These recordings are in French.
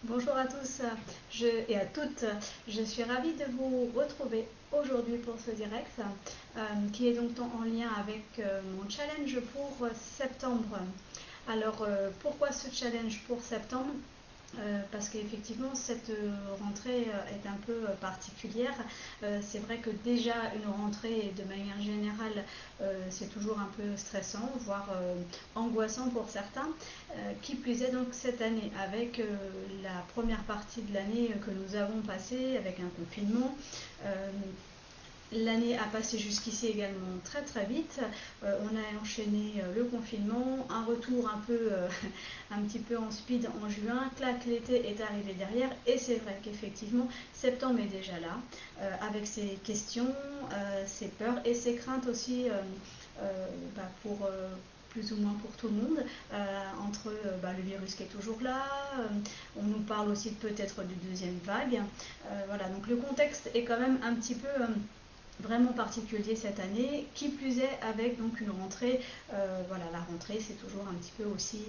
Bonjour à tous et à toutes, je suis ravie de vous retrouver aujourd'hui pour ce direct qui est donc en lien avec mon challenge pour septembre. Alors pourquoi ce challenge pour septembre? Parce qu'effectivement cette rentrée est un peu particulière. C'est vrai que déjà une rentrée de manière générale c'est toujours un peu stressant, voire angoissant pour certains. Qui plus est donc cette année avec la première partie de l'année que nous avons passée avec un confinement. L'année a passé jusqu'ici également très très vite. On a enchaîné le confinement, un retour un petit peu en speed en juin, clac, l'été est arrivé derrière et c'est vrai qu'effectivement septembre est déjà là avec ses questions, ses peurs et ses craintes aussi pour plus ou moins pour tout le monde, entre le virus qui est toujours là, on nous parle aussi peut-être d'une deuxième vague. Voilà, donc le contexte est quand même un petit peu vraiment particulier cette année, qui plus est avec donc une rentrée, voilà, la rentrée c'est toujours un petit peu aussi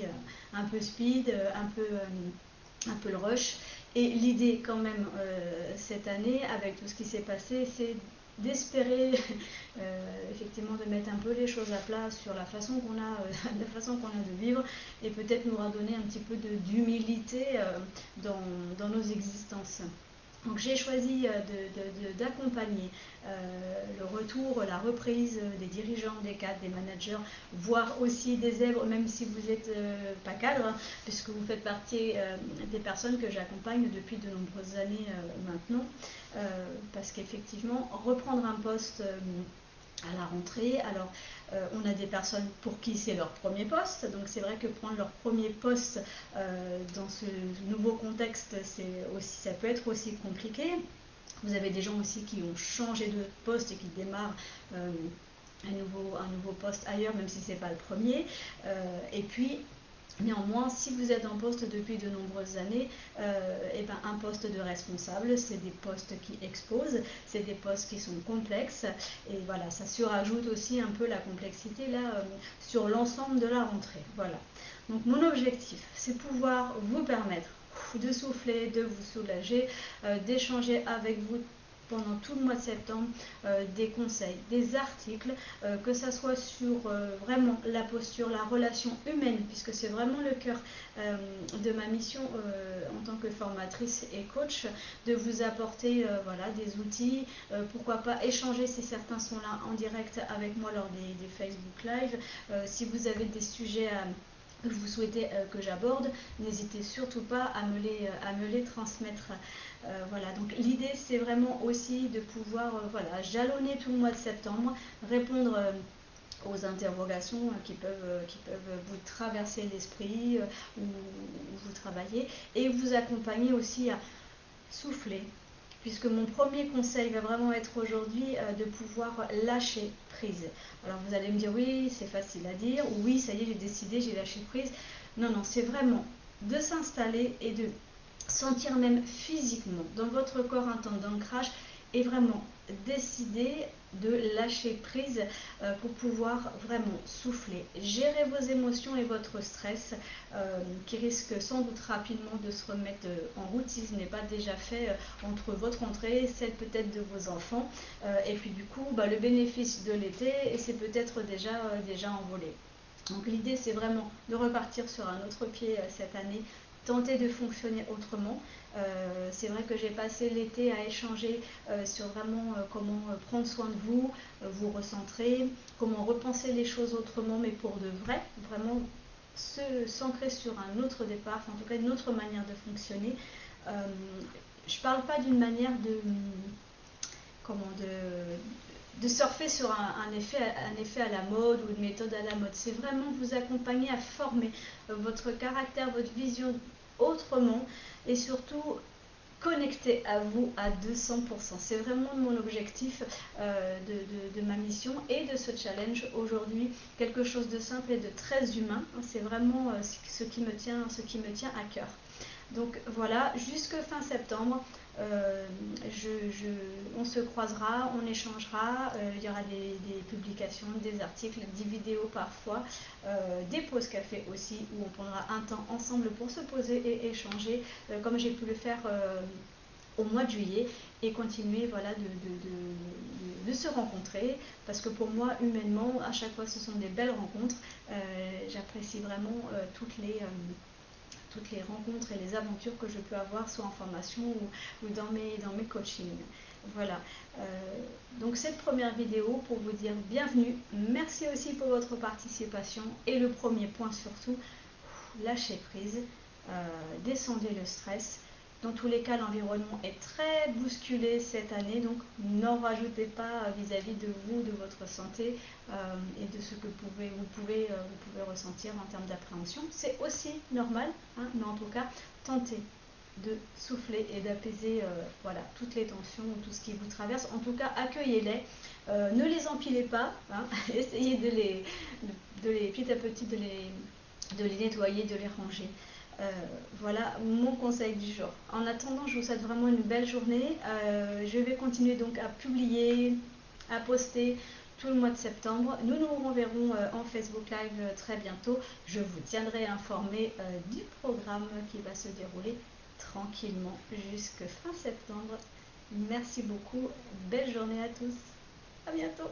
un peu speed, un peu le rush, et l'idée quand même cette année avec tout ce qui s'est passé, c'est d'espérer effectivement de mettre un peu les choses à plat sur la façon qu'on a, la façon qu'on a de vivre, et peut-être nous redonner un petit peu d'humilité dans nos existences. Donc j'ai choisi d'accompagner le retour, la reprise des dirigeants, des cadres, des managers, voire aussi des zèbres, même si vous n'êtes pas cadre, hein, puisque vous faites partie des personnes que j'accompagne depuis de nombreuses années maintenant, parce qu'effectivement, reprendre un poste à la rentrée. Alors, on a des personnes pour qui c'est leur premier poste, donc c'est vrai que prendre leur premier poste dans ce nouveau contexte, ça peut être aussi compliqué. Vous avez des gens aussi qui ont changé de poste et qui démarrent un nouveau poste ailleurs, même si ce n'est pas le premier. Et puis, néanmoins, si vous êtes en poste depuis de nombreuses années, un poste de responsable, c'est des postes qui exposent, c'est des postes qui sont complexes, et voilà, ça surajoute aussi un peu la complexité là sur l'ensemble de la rentrée. Voilà. Donc mon objectif, c'est pouvoir vous permettre de souffler, de vous soulager, d'échanger avec vous pendant tout le mois de septembre des conseils, des articles, que ça soit sur vraiment la posture, la relation humaine, puisque c'est vraiment le cœur de ma mission en tant que formatrice et coach, de vous apporter voilà, des outils, pourquoi pas échanger si certains sont là en direct avec moi lors des Facebook Live, si vous avez des sujets que vous souhaitez que j'aborde, n'hésitez surtout pas à me les transmettre. Voilà, donc l'idée c'est vraiment aussi de pouvoir voilà, jalonner tout le mois de septembre, répondre aux interrogations qui peuvent vous traverser l'esprit où vous travaillez, et vous accompagner aussi à souffler, puisque mon premier conseil va vraiment être aujourd'hui de pouvoir lâcher prise. Alors vous allez me dire oui, c'est facile à dire, ou oui, ça y est, j'ai décidé, j'ai lâché prise. Non, non, c'est vraiment de s'installer et de sentir même physiquement dans votre corps un temps d'ancrage et vraiment décider de lâcher prise pour pouvoir vraiment souffler, gérer vos émotions et votre stress qui risque sans doute rapidement de se remettre en route si ce n'est pas déjà fait entre votre entrée, celle peut-être de vos enfants et puis du coup le bénéfice de l'été et c'est peut-être déjà envolé. Donc l'idée c'est vraiment de repartir sur un autre pied cette année, tenter de fonctionner autrement. C'est vrai que j'ai passé l'été à échanger sur vraiment comment prendre soin de vous, vous recentrer, comment repenser les choses autrement, mais pour de vrai, vraiment s'ancrer sur un autre départ, enfin, en tout cas une autre manière de fonctionner. Je ne parle pas d'une manière de surfer sur un effet à la mode ou une méthode à la mode. C'est vraiment vous accompagner à former votre caractère, votre vision autrement, et surtout connecter à vous à 200%. C'est vraiment mon objectif de ma mission et de ce challenge aujourd'hui. Quelque chose de simple et de très humain. C'est vraiment ce qui me tient à cœur. Donc voilà, jusque fin septembre, on se croisera, on échangera, il y aura des publications, des articles, des vidéos parfois, des pauses café aussi, où on prendra un temps ensemble pour se poser et échanger, comme j'ai pu le faire au mois de juillet, et continuer voilà, de se rencontrer, parce que pour moi, humainement, à chaque fois, ce sont des belles rencontres. J'apprécie vraiment toutes les rencontres et les aventures que je peux avoir, soit en formation ou dans mes coachings. Voilà. Donc cette première vidéo pour vous dire bienvenue. Merci aussi pour votre participation. Et le premier point surtout, lâchez prise, descendez le stress. Dans tous les cas, l'environnement est très bousculé cette année, donc n'en rajoutez pas vis-à-vis de vous, de votre santé et de ce que vous pouvez ressentir en termes d'appréhension. C'est aussi normal, hein, mais en tout cas, tentez de souffler et d'apaiser voilà, toutes les tensions ou tout ce qui vous traverse. En tout cas, accueillez-les, ne les empilez pas, hein, essayez de les petit à petit de les nettoyer, de les ranger. Voilà mon conseil du jour. En attendant, je vous souhaite vraiment une belle journée. Je vais continuer donc à publier, à poster tout le mois de septembre. Nous nous reverrons en Facebook Live très bientôt. Je vous tiendrai informé du programme qui va se dérouler tranquillement jusqu'à fin septembre. Merci beaucoup. Belle journée à tous. À bientôt.